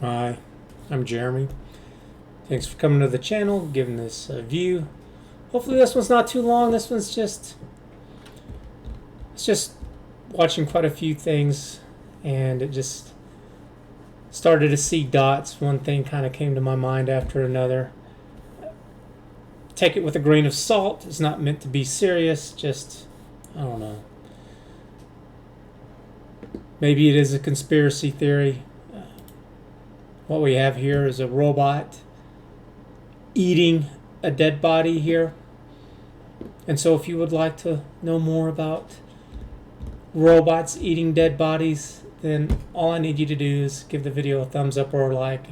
Hi, I'm Jeremy. Thanks for coming to the channel, giving this view. Hopefully this one's not too long. This one's just watching quite a few things, and it just started to see dots. One thing kind of came to my mind after another. Take it with a grain of salt. It's not meant to be serious. Just, I don't know. Maybe it is a conspiracy theory. What we have here is a robot eating a dead body here. And so if you would like to know more about robots eating dead bodies, then all I need you to do is give the video a thumbs up or a like.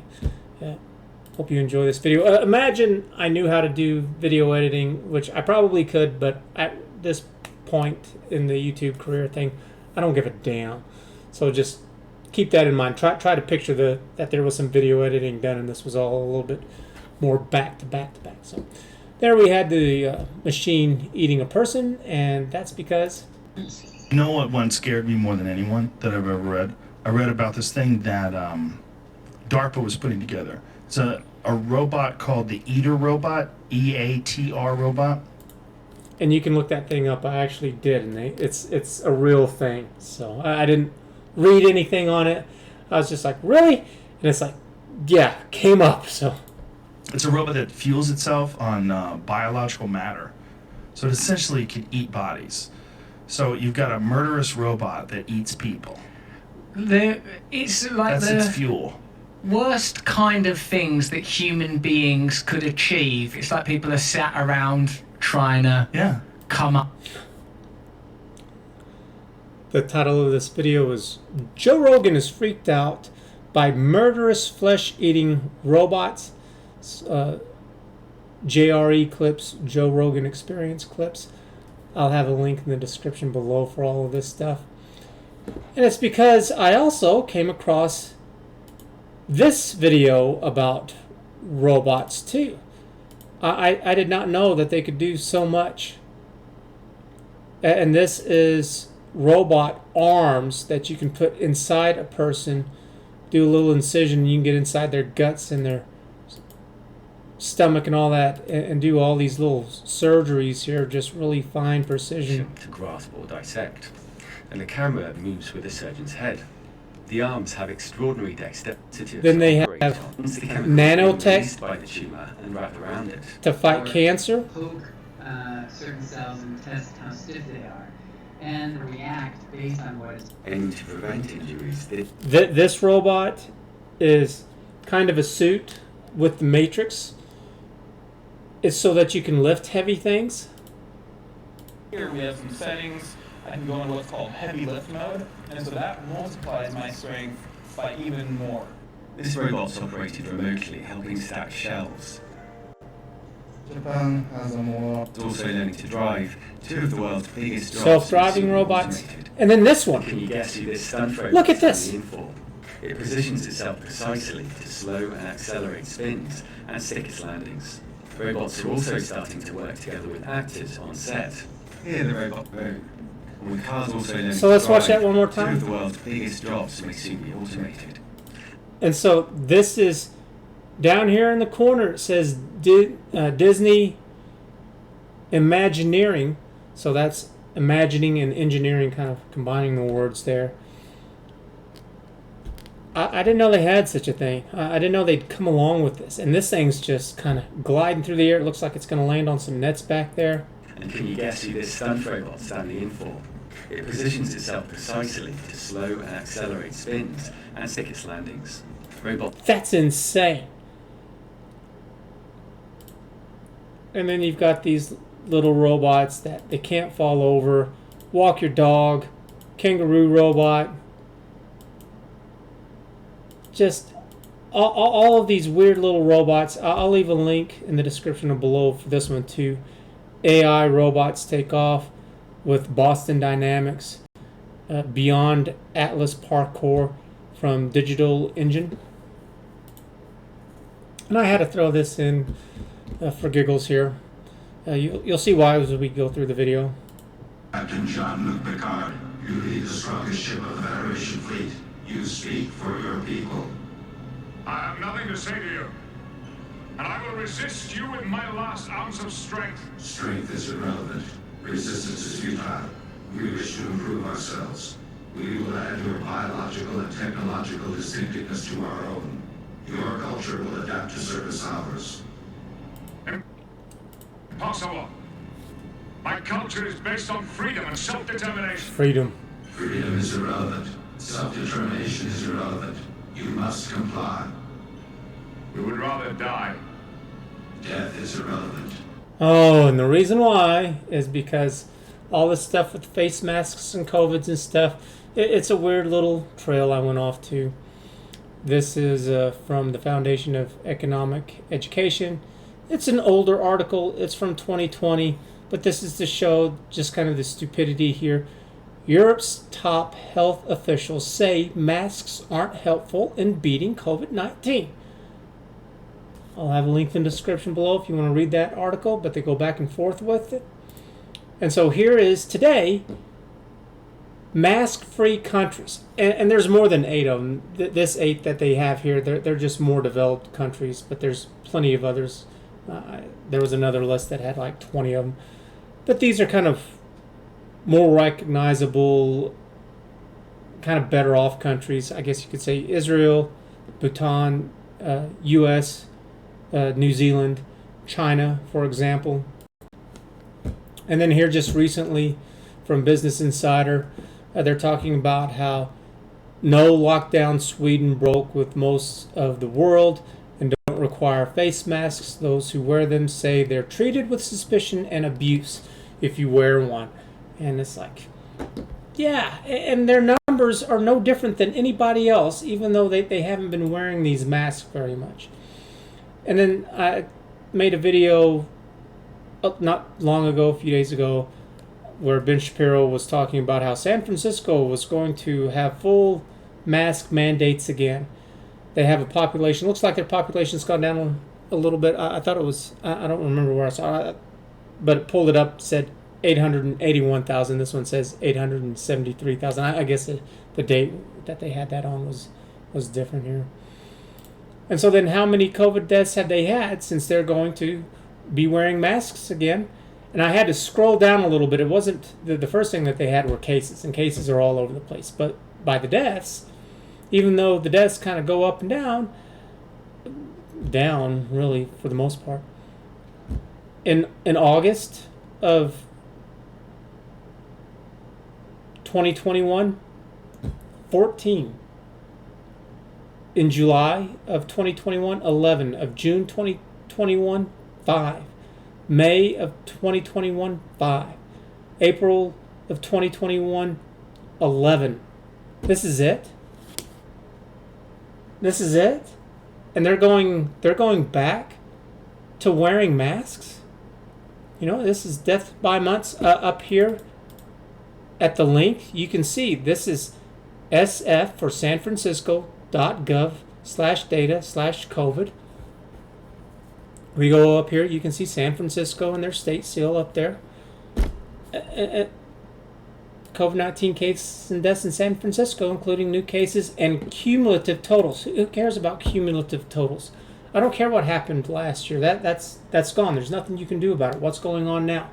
Hope you enjoy this video. Imagine I knew how to do video editing, which I probably could, but at this point in the YouTube career thing, I don't give a damn. So just keep that in mind. Try to picture that there was some video editing done, and this was all a little bit more back to back to back. So there we had the machine eating a person, and that's because... You know what one scared me more than anyone that I've ever read? I read about this thing that DARPA was putting together. It's a robot called the Eater Robot, EATR robot. And you can look that thing up. I actually did, and it's a real thing. So I didn't read anything on it. I was just like, really? And it's like, yeah, came up. So it's a robot that fuels itself on biological matter. So it essentially can eat bodies. So you've got a murderous robot that eats people. It's like That's its fuel. Worst kind of things that human beings could achieve. It's like people are sat around trying to come up. The title of this video is Joe Rogan is freaked out by murderous flesh-eating robots. JRE clips, Joe Rogan Experience clips. I'll have a link in the description below for all of this stuff. And it's because I also came across this video about robots too. I did not know that they could do so much. And this is robot arms that you can put inside a person, do a little incision, you can get inside their guts and their stomach and all that, and do all these little surgeries here, just really fine precision. To grasp or dissect, and the camera moves with the surgeon's head. The arms have extraordinary dexterity. Then they have nanotech by the tumor and wrap around it to fight cancer. Poke certain cells and test how stiff they are, and react based on what is aimed to prevent injuries. This robot is kind of a suit with the Matrix. It's so that you can lift heavy things. Here we have some settings. I can go in what's called heavy lift mode, and so that multiplies my strength by even more. This robot's operated remotely, helping stack shelves. Japan has a more... It's also learning to drive. Two of the world's biggest self-driving robots. And then this one. Can you guess who this stunt robot Look at this. It positions itself precisely to slow and accelerate spins and stick its landings. Robots are also starting to work together with actors on set. Here the robot Rogan. And with cars also learning so let's watch that one more time. Two of the world's biggest jobs may soon be automated. And so this is down here in the corner. It says Disney Imagineering. So that's imagining and engineering, kind of combining the words there. I didn't know they had such a thing. I didn't know they'd come along with this. And this thing's just kind of gliding through the air. It looks like it's going to land on some nets back there. And can you guess who this stunt robot's standing in for? It positions itself precisely to slow and accelerate spins and stick its landings. That's insane. And then you've got these little robots that they can't fall over. Walk your dog. Kangaroo robot. Just all of these weird little robots. I'll leave a link in the description below for this one too. AI robots take off with Boston Dynamics. Beyond Atlas Parkour from Digital Engine. And I had to throw this in for giggles here. You'll see why as we go through the video. Captain Jean-Luc Picard, you lead the strongest ship of the Federation fleet. You speak for your people. I have nothing to say to you. And I will resist you with my last ounce of strength. Strength is irrelevant. Resistance is futile. We wish to improve ourselves. We will add your biological and technological distinctiveness to our own. Your culture will adapt to service ours. Impossible. My culture is based on freedom and self-determination. Freedom. Freedom is irrelevant. Self-determination is irrelevant. You must comply. We would rather die. Death is irrelevant. Oh, and the reason why is because all this stuff with face masks and COVIDs and stuff, it's a weird little trail I went off to. This is from the Foundation of Economic Education. It's an older article. It's from 2020, but this is to show just kind of the stupidity here. Europe's top health officials say masks aren't helpful in beating COVID-19. I'll have a link in the description below if you want to read that article, but they go back and forth with it. And so here is today, mask-free countries. And there's more than 8 of them. This 8 that they have here, they're just more developed countries, but there's plenty of others. There was another list that had like 20 of them. But these are kind of more recognizable, kind of better off countries. I guess you could say Israel, Bhutan, U.S., New Zealand, China, for example. And then here just recently from Business Insider, they're talking about how no lockdown Sweden broke with most of the world and don't require face masks. Those who wear them say they're treated with suspicion and abuse if you wear one. And it's like, yeah, and their numbers are no different than anybody else, even though they haven't been wearing these masks very much. And then I made a video not long ago, a few days ago, where Ben Shapiro was talking about how San Francisco was going to have full mask mandates again. They have a population, looks like their population's gone down a little bit. I thought it was, I don't remember where I saw it, but it pulled it up, said 881,000. This one says 873,000. I guess the date that they had that on was different here. And so then how many COVID deaths have they had since they're going to be wearing masks again? And I had to scroll down a little bit. It wasn't the first thing that they had were cases, and cases are all over the place. But by the deaths, even though the deaths kind of go up and down really for the most part. In August of 2021, 14. In July of 2021, 11. Of June 2021, 5. May of 2021, 5. April of 2021, 11. This is it? This is it? And they're going back to wearing masks? You know, this is death by months up here at the link. You can see this is SF for San Francisco.gov/data/COVID. We go up here, you can see San Francisco and their state seal up there. COVID-19 cases and deaths in San Francisco, including new cases and cumulative totals. Who cares about cumulative totals? I don't care what happened last year. That's gone. There's nothing you can do about it. What's going on now?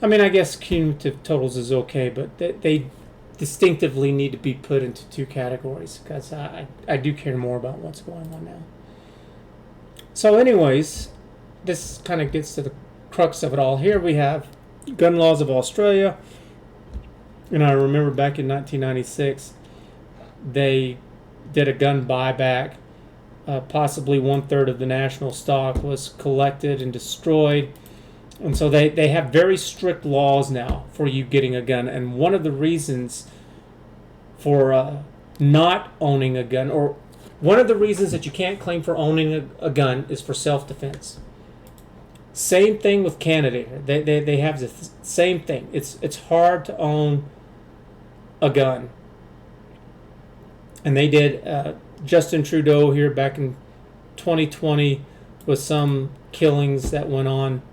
I mean, I guess cumulative totals is okay, but they distinctively need to be put into 2 categories because I do care more about what's going on now. So anyways, this kind of gets to the crux of it all. Here we have gun laws of Australia. And I remember back in 1996, they did a gun buyback. Possibly 1/3 of the national stock was collected and destroyed. And so they have very strict laws now for you getting a gun. And one of the reasons for not owning a gun, or one of the reasons that you can't claim for owning a gun, is for self-defense. Same thing with Canada. They have the same thing. It's hard to own a gun. And they did Justin Trudeau here back in 2020 with some killings that went on.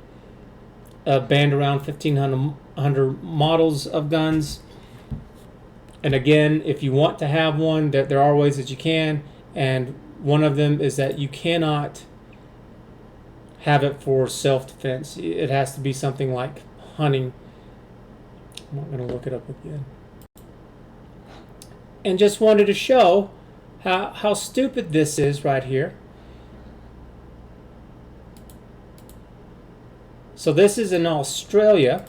Banned around 1,500 models of guns. And again, if you want to have one, there are ways that you can. And one of them is that you cannot have it for self-defense. It has to be something like hunting. I'm not going to look it up again. And just wanted to show how stupid this is right here. So this is in Australia.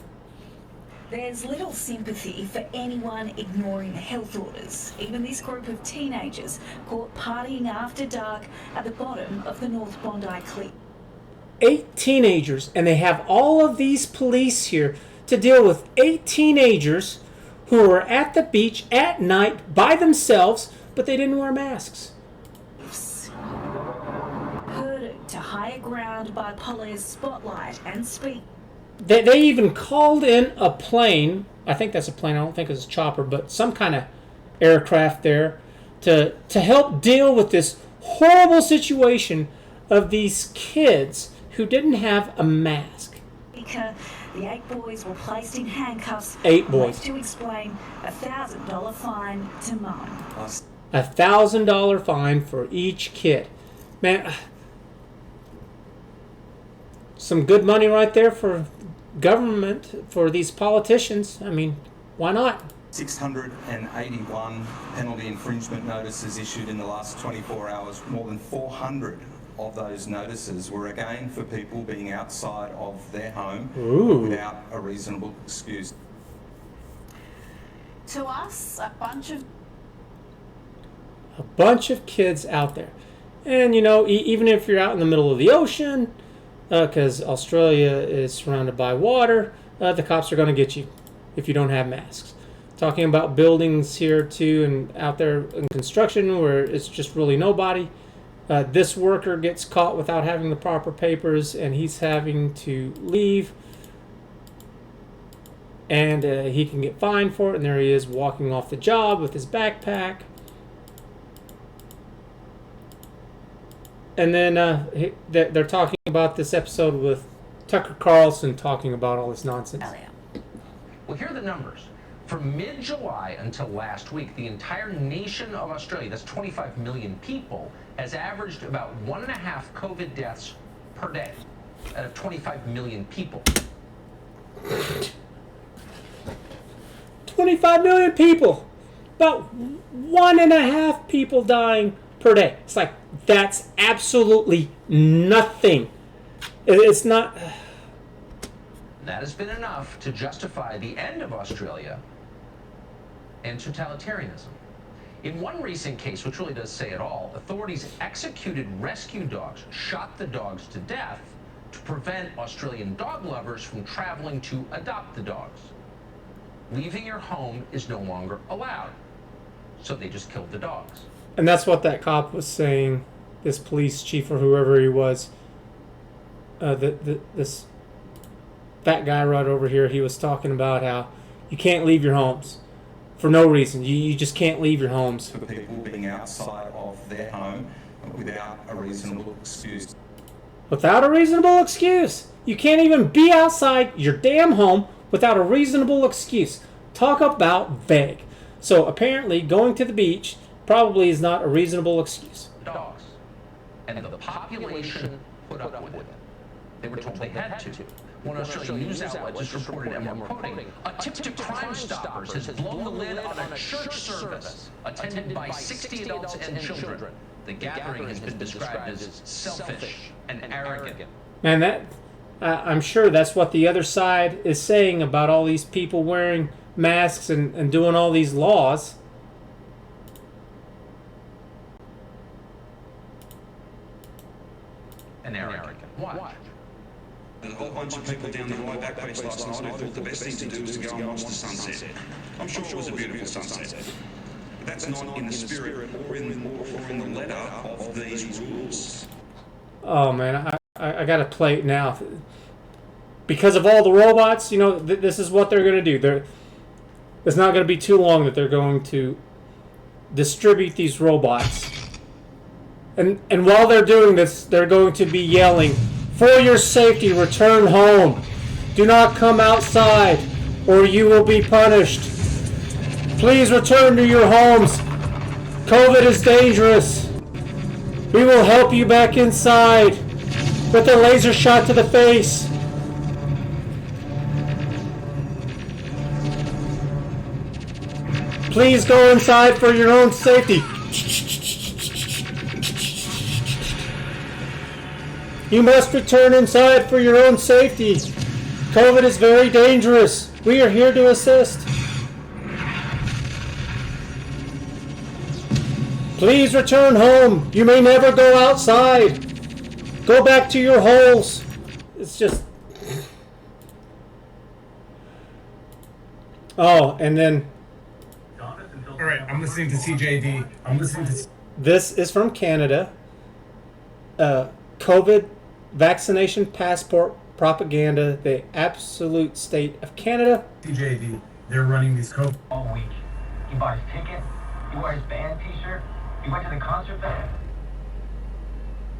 There's little sympathy for anyone ignoring the health orders. Even this group of teenagers caught partying after dark at the bottom of the North Bondi Cliff. 8 teenagers, and they have all of these police here to deal with 8 teenagers who are at the beach at night by themselves, but they didn't wear masks. Herded to higher ground by police spotlight and speed. They even called in a plane. I think that's a plane. I don't think it's a chopper, but some kind of aircraft there to help deal with this horrible situation of these kids who didn't have a mask. The 8 boys were placed in handcuffs. 8 boys. Left to explain a $1,000 fine to mum. A $1,000 fine for each kid. Man, some good money right there for government, for these politicians. I mean, why not? 681 penalty infringement notices issued in the last 24 hours. More than 400 of those notices were again for people being outside of their home without a reasonable excuse. To us, a bunch of kids out there. And you know, even if you're out in the middle of the ocean, because Australia is surrounded by water, the cops are going to get you if you don't have masks. Talking about buildings here too, and out there in construction where it's just really nobody. This worker gets caught without having the proper papers, and he's having to leave. And he can get fined for it, and there he is walking off the job with his backpack. And then they're talking about this episode with Tucker Carlson talking about all this nonsense. Well, here are the numbers. From mid-July until last week, the entire nation of Australia, that's 25 million people, has averaged about 1.5 COVID deaths per day out of 25 million people. 25 million people! About 1.5 people dying per day. It's like, that's absolutely nothing. It's not... That has been enough to justify the end of Australia and totalitarianism. In one recent case, which really does say it all, authorities executed rescue dogs, shot the dogs to death to prevent Australian dog lovers from traveling to adopt the dogs. Leaving your home is no longer allowed, so they just killed the dogs. And that's what that cop was saying, this police chief or whoever he was. This fat guy right over here, he was talking about how you can't leave your homes for no reason. You just can't leave your homes. For people being outside of their home without a reasonable excuse. Without a reasonable excuse. You can't even be outside your damn home without a reasonable excuse. Talk about vague. So apparently going to the beach probably is not a reasonable excuse. Dogs. And the population put up with it. They were told they had to. One Australian news outlet just reported, and I'm quoting, a tip to Crime Stoppers has blown the lid on a church service attended by 60 adults and children. The gathering has been described as selfish and arrogant. Man, I'm sure that's what the other side is saying about all these people wearing masks and doing all these laws. And arrogant. Watch. A whole bunch of people down the right back coast last night who thought the best thing to do was to go and watch the sunset. I'm sure it was a beautiful sunset. But that's not in the spirit or in the letter of these rules. Oh man, I gotta play it now. Because of all the robots, you know, this is what they're gonna do. It's not gonna be too long that they're going to distribute these robots. And while they're doing this, they're going to be yelling, "For your safety, return home. Do not come outside, or you will be punished. Please return to your homes. COVID is dangerous." We will help you back inside with a laser shot to the face. Please go inside for your own safety. You must return inside for your own safety. COVID is very dangerous. We are here to assist. Please return home. You may never go outside. Go back to your holes. It's just... Oh, and then... All right, I'm listening to CJD. I'm listening to... This is from Canada. COVID vaccination passport propaganda, the absolute state of Canada. CJD, they're running these COVID... All week. He buys tickets. He wears band t-shirt. He went to the concert there.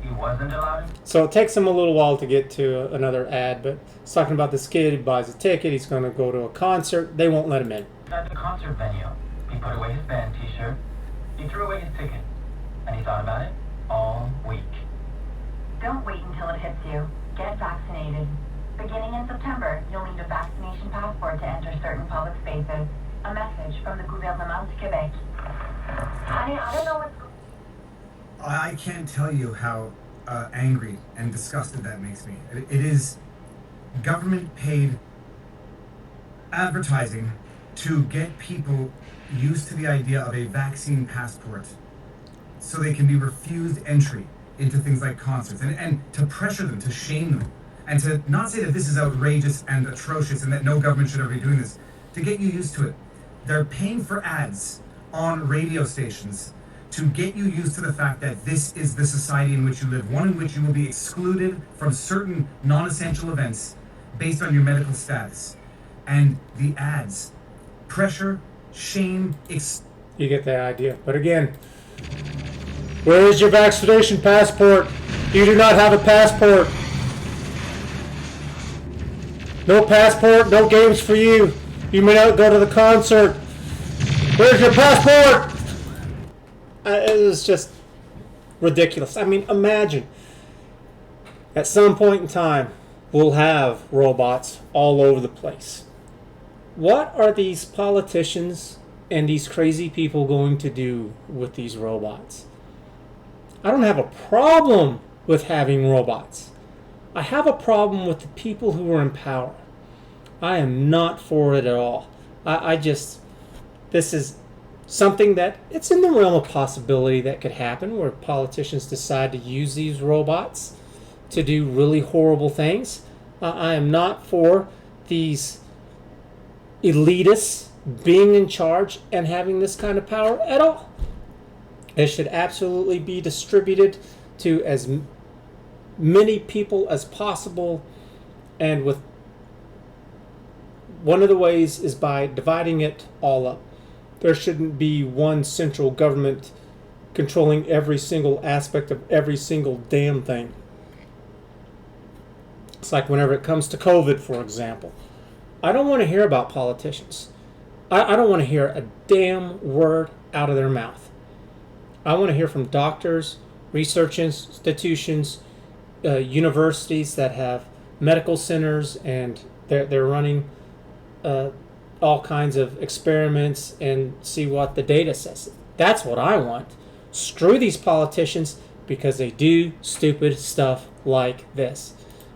He wasn't allowed. So it takes him a little while to get to another ad, but it's talking about this kid. He buys a ticket. He's going to go to a concert. They won't let him in. At the concert venue, he put away his band t-shirt. He threw away his ticket. And he thought about it all week. Don't wait until it hits you. Get vaccinated. Beginning in September, you'll need a vaccination passport to enter certain public spaces. A message from the Gouvernement du Québec. Honey, I don't know what's... I can't tell you how angry and disgusted that makes me. It is government-paid advertising to get people used to the idea of a vaccine passport so they can be refused entry into things like concerts, and to pressure them, to shame them, and to not say that this is outrageous and atrocious and that no government should ever be doing this, to get you used to it. They're paying for ads on radio stations to get you used to the fact that this is the society in which you live, one in which you will be excluded from certain non-essential events based on your medical status. And the ads, pressure, shame, you get the idea. But again, where is your vaccination passport? You do not have a passport. No passport, no games for you. You may not go to the concert. Where's your passport? It was just ridiculous. I mean, imagine at some point in time we'll have robots all over the place. What are these politicians and these crazy people going to do with these robots? I don't have a problem with having robots. I have a problem with the people who are in power. I am not for it at all. This is something that it's in the realm of possibility that could happen, where politicians decide to use these robots to do really horrible things. I am not for these elitists being in charge and having this kind of power at all. It should absolutely be distributed to as many people as possible, and with one of the ways is by dividing it all up. There shouldn't be one central government controlling every single aspect of every single damn thing. It's like whenever it comes to COVID, for example. I don't want to hear about politicians. I don't want to hear a damn word out of their mouth. I want to hear from doctors, research institutions, universities that have medical centers, and they're running all kinds of experiments and see what the data says. That's what I want. Screw these politicians because they do stupid stuff like this.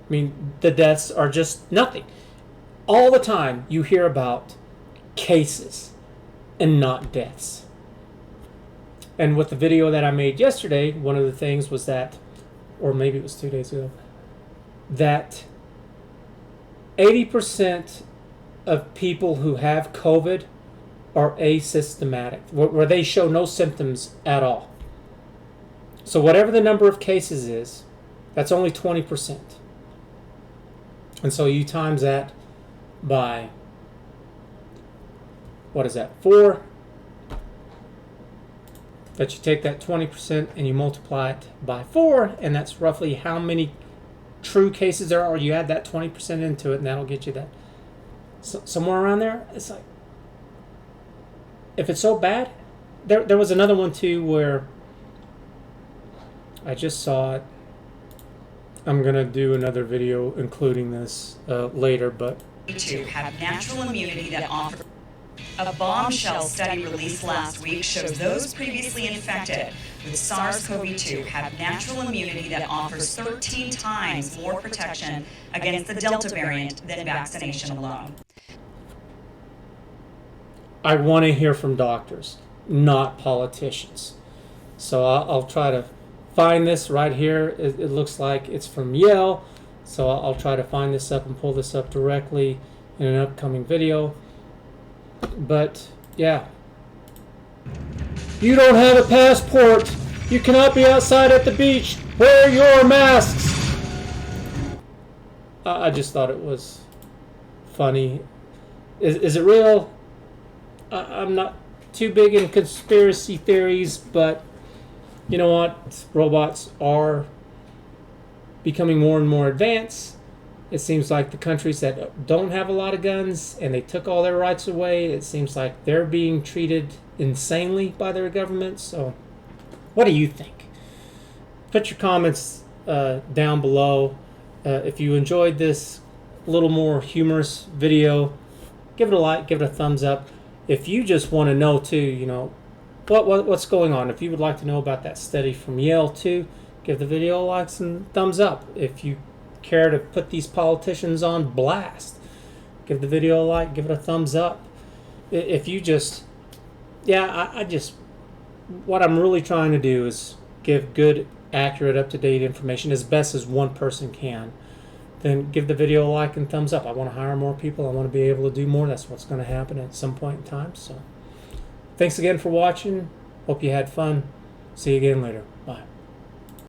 I mean, the deaths are just nothing. All the time you hear about cases and not deaths. And with the video that I made yesterday, one of the things was that, or maybe it was 2 days ago, that 80% of people who have COVID are asymptomatic, where they show no symptoms at all. So whatever the number of cases is, that's only 20%. And so you times that by, what is that, 4? That you take that 20% and you multiply it by 4, and that's roughly how many true cases there are. You add that 20% into it, and that'll get you that. So, somewhere around there. It's like, if it's so bad, there was another one too where I just saw it. I'm gonna do another video including this later, but to have natural immunity that offers. A bombshell study released last week shows those previously infected with SARS-CoV-2 have natural immunity that offers 13 times more protection against the Delta variant than vaccination alone. I want to hear from doctors, not politicians. So I'll try to find this right here. It looks like it's from Yale. So I'll try to find this up and pull this up directly in an upcoming video. But yeah, you don't have a passport. You cannot be outside at the beach. Wear your masks. I just thought it was funny. Is it real? I'm not too big in conspiracy theories, but you know what? Robots are becoming more and more advanced. It seems like the countries that don't have a lot of guns and they took all their rights away, it seems like they're being treated insanely by their government. So what do you think? Put your comments down below. If you enjoyed this little more humorous video, give it a like, give it a thumbs up. If you just want to know too, you know, what's going on, if you would like to know about that study from Yale too, give the video a like and thumbs up. If you care to put these politicians on blast, give the video a like, give it a thumbs up. If you just, yeah, I just, what I'm really trying to do is give good, accurate, up-to-date information as best as one person can. Then give the video a like and thumbs up. I want to hire more people. I want to be able to do more. That's what's going to happen at some point in time. So thanks again for watching. Hope you had fun. See you again later. Bye.